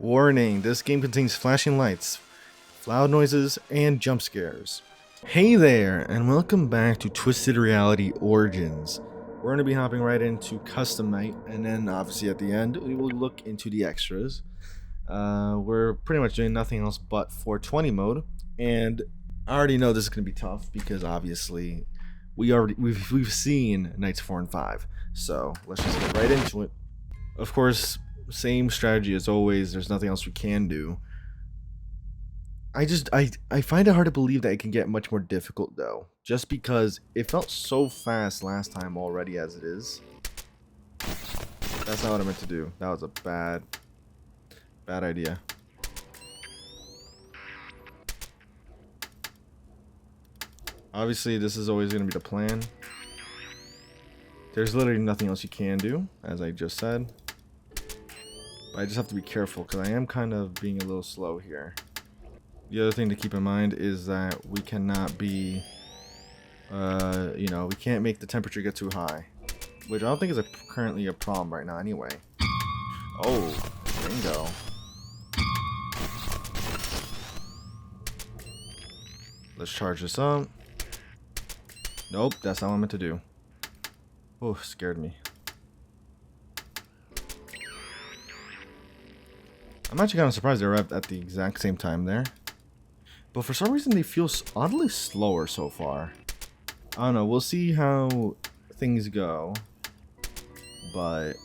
Warning, this game contains flashing lights, loud noises, and jump scares. Hey there, and welcome back to Twisted Reality Origins. We're going to be hopping right into Custom Night, and then obviously at the end, we will look into the extras. We're pretty much doing nothing else but 420 mode, and I already know this is going to be tough because obviously we've seen Nights 4 and 5, so let's just get right into it. Of course, same strategy as always. There's nothing else we can do. I find it hard to believe that it can get much more difficult though, just because it felt so fast last time already as it is. That's not what I meant to do. That was a bad idea. Obviously, this is always going to be the plan. There's literally nothing else you can do, as I just said. But I just have to be careful because I am kind of being a little slow here. The other thing to keep in mind is that we cannot be, we can't make the temperature get too high, which I don't think is currently a problem right now anyway. Oh, bingo. Let's charge this up. Nope, that's not what I meant to do. Oh, scared me. I'm actually kind of surprised they arrived at the exact same time there. But for some reason they feel oddly slower so far. I don't know, we'll see how things go. But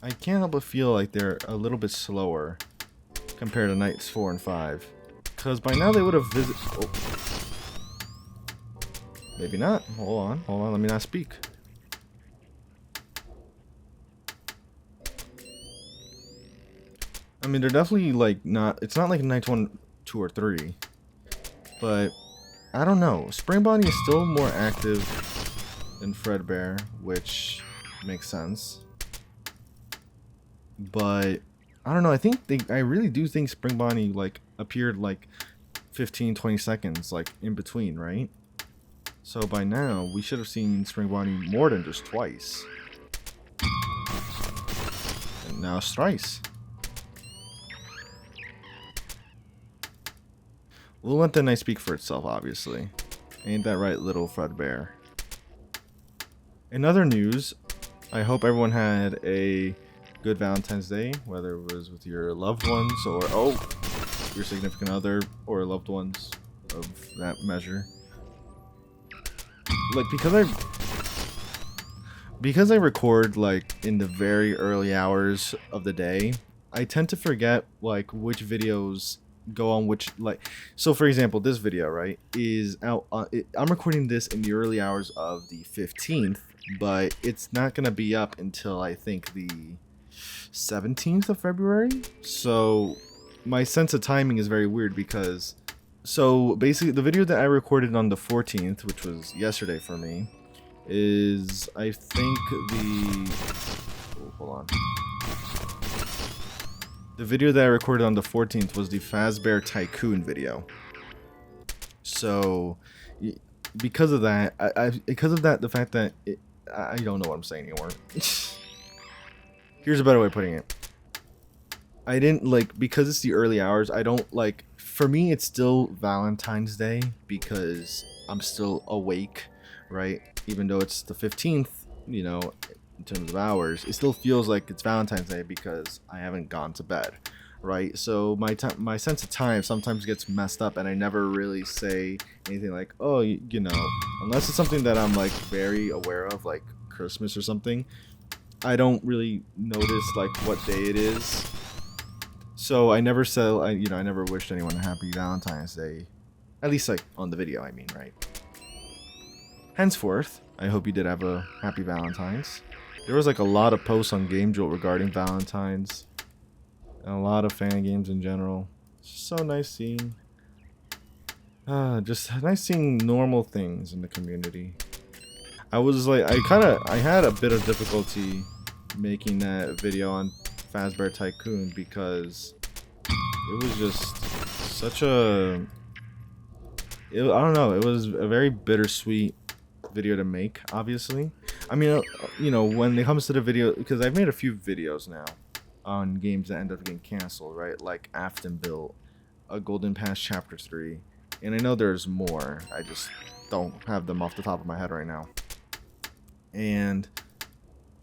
I can't help but feel like they're a little bit slower compared to Nights 4 and 5. Because by now they would have visited... Oh. Maybe not. Hold on, let me not speak. I mean, they're definitely like not... It's not like Nights 1, 2, or 3. But I don't know. Spring Bonnie is still more active than Fredbear, which makes sense. But I don't know. I really do think Spring Bonnie like appeared like 15-20 seconds like in between, right? So by now we should have seen Spring Bonnie more than just twice. And now it's thrice. We'll let the night speak for itself, obviously. Ain't that right, little Fredbear? In other news, I hope everyone had a good Valentine's Day, whether it was with your loved ones or, your significant other or loved ones of that measure. Like, because I record, like, in the very early hours of the day, I tend to forget, like, which videos go on which, like, so for example, this video, right, is out on, I'm recording this in the early hours of the 15th, but it's not gonna be up until I think the 17th of February. So my sense of timing is very weird because, so basically the video that I recorded on the 14th, which was yesterday for me, is I think hold on. The video that I recorded on the 14th was the Fazbear Tycoon video. So, because of that, the fact that I don't know what I'm saying anymore. Here's a better way of putting it. I didn't like, because it's the early hours, I don't like, for me it's still Valentine's Day because I'm still awake, right? Even though it's the 15th, you know, in terms of hours, it still feels like it's Valentine's Day because I haven't gone to bed, right? So my sense of time sometimes gets messed up, and I never really say anything like, oh, you know, unless it's something that I'm like very aware of, like Christmas or something. I don't really notice like what day it is. So I never said, I never wished anyone a happy Valentine's Day, at least like on the video, I mean, right? Henceforth, I hope you did have a happy Valentine's. There was like a lot of posts on Game Jolt regarding Valentine's, and a lot of fan games in general. It's so nice seeing, just nice seeing normal things in the community. I was like, I had a bit of difficulty making that video on Fazbear Tycoon because it was just such a, I don't know, it was a very bittersweet video to make, obviously. I mean, you know, when it comes to the video, because I've made a few videos now on games that end up getting canceled, right? Like Afton a Golden Pass Chapter 3. And I know there's more. I just don't have them off the top of my head right now. And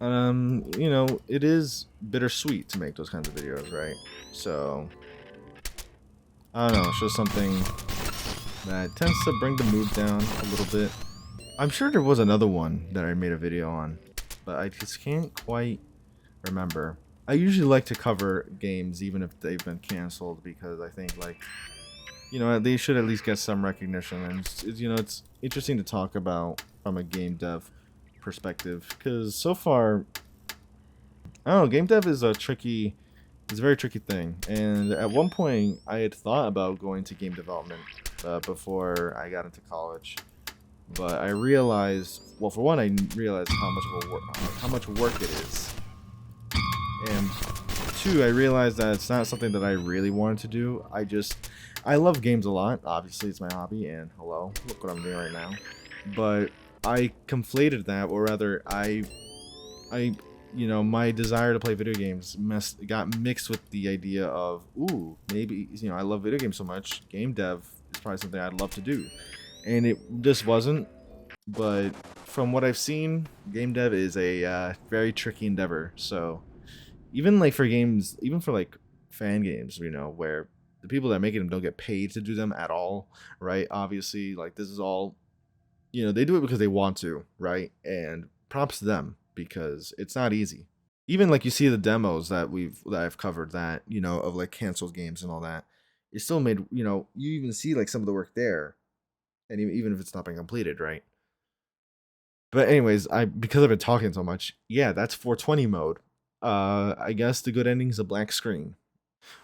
you know, it is bittersweet to make those kinds of videos, right? So I don't know, it's just something that tends to bring the mood down a little bit. I'm sure there was another one that I made a video on, but I just can't quite remember. I usually like to cover games even if they've been canceled, because I think, like, you know, they should at least get some recognition. And you know, it's interesting to talk about from a game dev perspective, because so far, I don't know, game dev is it's a very tricky thing. And at one point, I had thought about going to game development before I got into college, but I realized, well, for one, I realized how much work it is, and two, I realized that it's not something that I really wanted to do. I love games a lot. Obviously, it's my hobby, and hello, look what I'm doing right now. But I conflated that, or rather, you know, my desire to play video games got mixed with the idea of, ooh, maybe, you know, I love video games so much, game dev is probably something I'd love to do. And it just wasn't. But from what I've seen, game dev is a very tricky endeavor. So even like for games, even for like fan games, you know, where the people that make them don't get paid to do them at all, right? Obviously, like, this is all, you know, they do it because they want to, right? And props to them, because it's not easy. Even like you see the demos that I've covered, that, you know, of like canceled games and all that, it still made, you know, you even see like some of the work there, and even if it's not been completed, right? But anyways, because I've been talking so much, yeah, that's 420 mode. I guess the good ending is a black screen.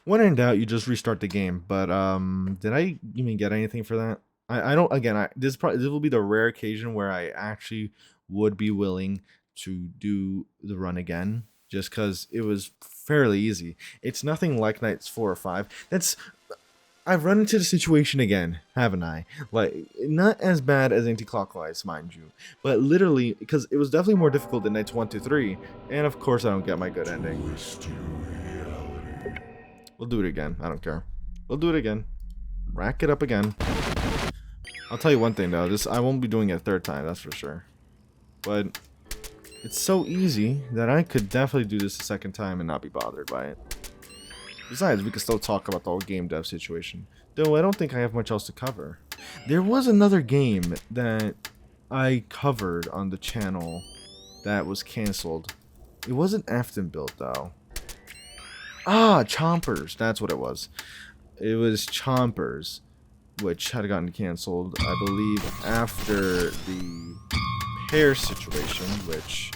When in doubt, you just restart the game. But did I even get anything for that? I don't. Again, this will be the rare occasion where I actually would be willing to do the run again, just because it was fairly easy. It's nothing like Nights 4 or 5. I've run into the situation again, haven't I? Like, not as bad as Anti-Clockwise, mind you, but literally, because it was definitely more difficult than Nights 1 to 3, and of course I don't get my good ending. We'll do it again, I don't care. We'll do it again. Rack it up again. I'll tell you one thing though, I won't be doing it a third time, that's for sure. But it's so easy that I could definitely do this a second time and not be bothered by it. Besides, we can still talk about the whole game dev situation, though I don't think I have much else to cover. There was another game that I covered on the channel that was canceled. It wasn't Afton built though. Ah, Chompers, that's what it was. It was Chompers, which had gotten canceled, I believe, after the Pear situation, which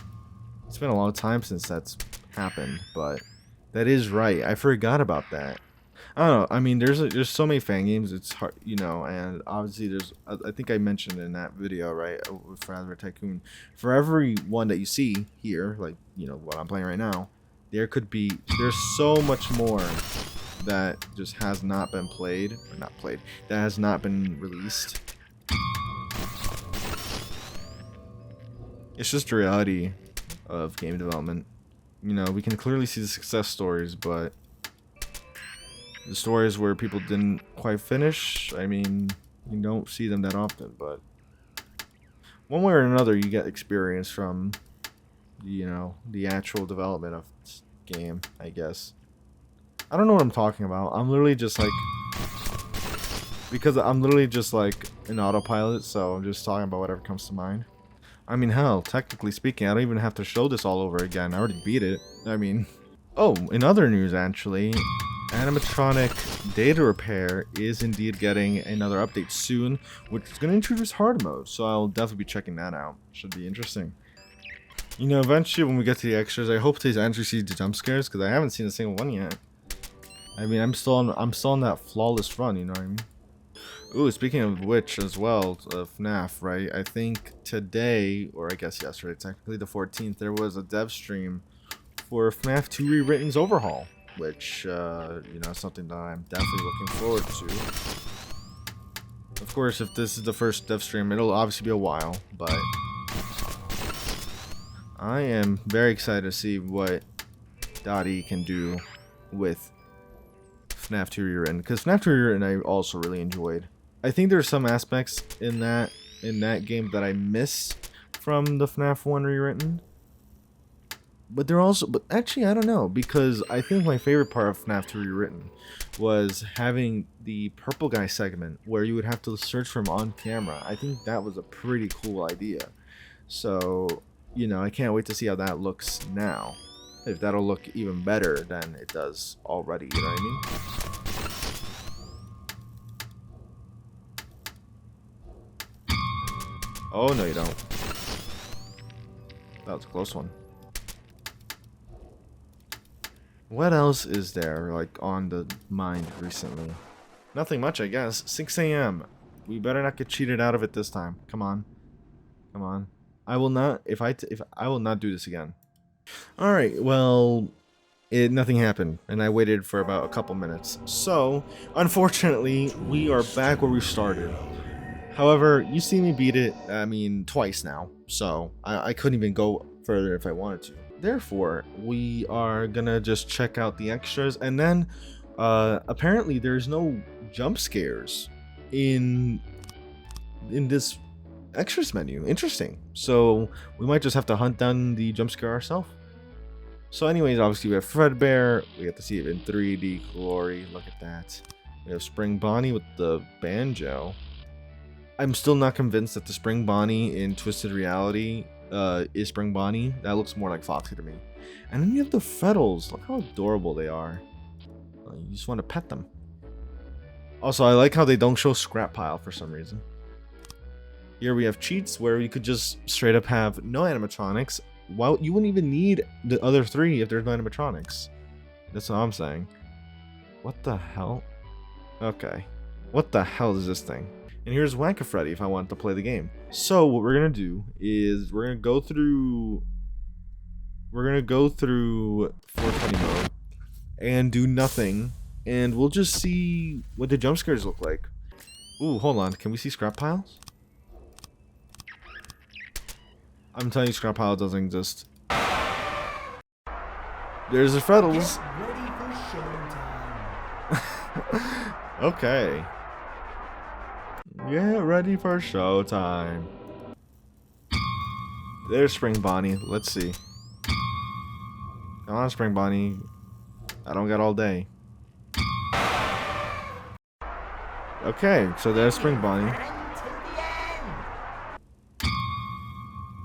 it's been a long time since that's happened, but that is right. I forgot about that. I don't know. I mean, there's so many fan games. It's hard, you know, and obviously I think I mentioned in that video, right, with FNAF Tycoon, for every one that you see here, like, you know, what I'm playing right now, there's so much more that just has not been that has not been released. It's just the reality of game development. You know, we can clearly see the success stories, but the stories where people didn't quite finish, I mean, you don't see them that often, but one way or another, you get experience from, you know, the actual development of this game, I guess. I don't know what I'm talking about. I'm literally just like, because I'm literally just like an autopilot, so I'm just talking about whatever comes to mind. I mean, hell, technically speaking, I don't even have to show this all over again. I already beat it. I mean... Oh, in other news, actually, animatronic data repair is indeed getting another update soon, which is going to introduce hard mode, so I'll definitely be checking that out. Should be interesting. You know, eventually, when we get to the extras, I hope to actually see the jump scares, because I haven't seen a single one yet. I mean, I'm still on that flawless run, you know what I mean? Ooh, speaking of which as well, FNAF, right? I think today, or I guess yesterday, technically the 14th, there was a dev stream for FNAF 2 Rewritten's Overhaul, which, you know, is something that I'm definitely looking forward to. Of course, if this is the first dev stream, it'll obviously be a while, but I am very excited to see what Dottie can do with FNAF 2 Rewritten, because FNAF 2 Rewritten I also really enjoyed. I think there's some aspects in that game that I miss from the FNAF 1 Rewritten. But actually I don't know, because I think my favorite part of FNAF 2 Rewritten was having the purple guy segment where you would have to search for him on camera. I think that was a pretty cool idea. So, you know, I can't wait to see how that looks now. If that'll look even better than it does already, you know what I mean? Oh, no you don't. That was a close one. What else is there, like, on the mind recently? Nothing much, I guess. 6 a.m. We better not get cheated out of it this time. Come on. Come on. I will not, if I will not do this again. Alright, well, nothing happened, and I waited for about a couple minutes. So, unfortunately, we are back where we started. However, you see me beat it, I mean, twice now. So, I couldn't even go further if I wanted to. Therefore, we are gonna just check out the extras, and then apparently there's no jump scares in this extras menu. Interesting. So we might just have to hunt down the jump scare ourselves. So anyways, obviously we have Fredbear. We have to see it in 3D glory. Look at that. We have Spring Bonnie with the banjo. I'm still not convinced that the Spring Bonnie in Twisted Reality is Spring Bonnie. That looks more like Foxy to me. And then you have the Freddles. Look how adorable they are. You just want to pet them. Also, I like how they don't show Scrap Pile for some reason. Here we have cheats where you could just straight up have no animatronics. Well, you wouldn't even need the other three if there's no animatronics. That's what I'm saying. What the hell? Okay. What the hell is this thing? And here's Whack-A-Freddy if I want to play the game. So what we're gonna do is we're gonna go through 420 mode and do nothing, and we'll just see what the jump scares look like. Ooh, hold on. Can we see Scrap Piles? I'm telling you, Scrap Pile doesn't exist. There's the Freddles. Get ready for showtime. Okay. Get ready for showtime. There's Spring Bonnie. Let's see. Come on, Spring Bonnie. I don't got all day. Okay, so there's Spring Bonnie.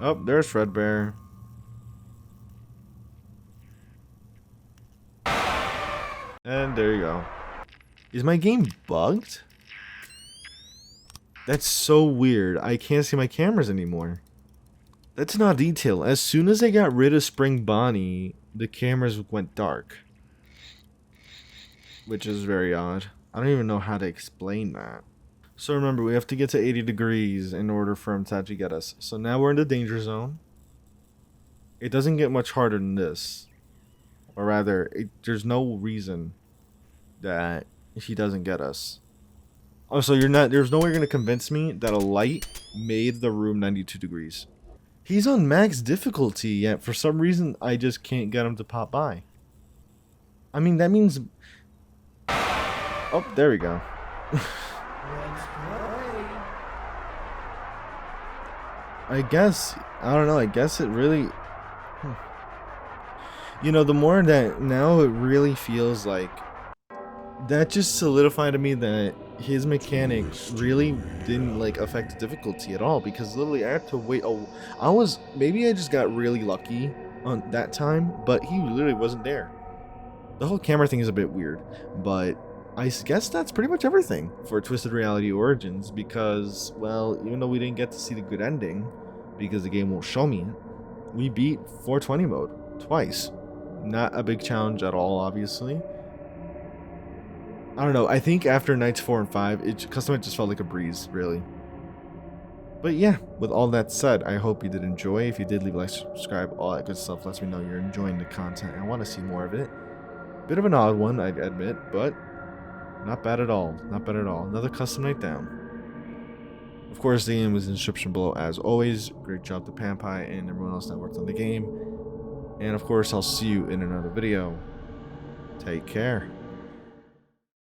Oh, there's Fredbear. And there you go. Is my game bugged? That's so weird. I can't see my cameras anymore. That's not detail. As soon as I got rid of Spring Bonnie, the cameras went dark. Which is very odd. I don't even know how to explain that. So remember, we have to get to 80 degrees in order for him to actually get us. So now we're in the danger zone. It doesn't get much harder than this. Or rather, there's no reason that he doesn't get us. Also, there's no way you're going to convince me that a light made the room 92 degrees. He's on max difficulty, yet for some reason I just can't get him to pop by. I mean, that means... Oh, there we go. Let's play. I guess, I don't know, I guess it really... You know, the more that now it really feels like... That just solidified to me that his mechanics really didn't like affect the difficulty at all, because literally I had to wait. Maybe I just got really lucky on that time, but he literally wasn't there. The whole camera thing is a bit weird, but I guess that's pretty much everything for Twisted Reality Origins, because, well, even though we didn't get to see the good ending because the game won't show me it, we beat 420 mode twice. Not a big challenge at all, obviously. I don't know, I think after nights 4 and 5, Custom Night just felt like a breeze, really. But yeah, with all that said, I hope you did enjoy. If you did, leave a like, subscribe, all that good stuff lets me know you're enjoying the content and want to see more of it. Bit of an odd one, I admit, but not bad at all. Not bad at all. Another Custom Night down. Of course, the game was in the description below as always. Great job to Pampai and everyone else that worked on the game. And of course, I'll see you in another video. Take care.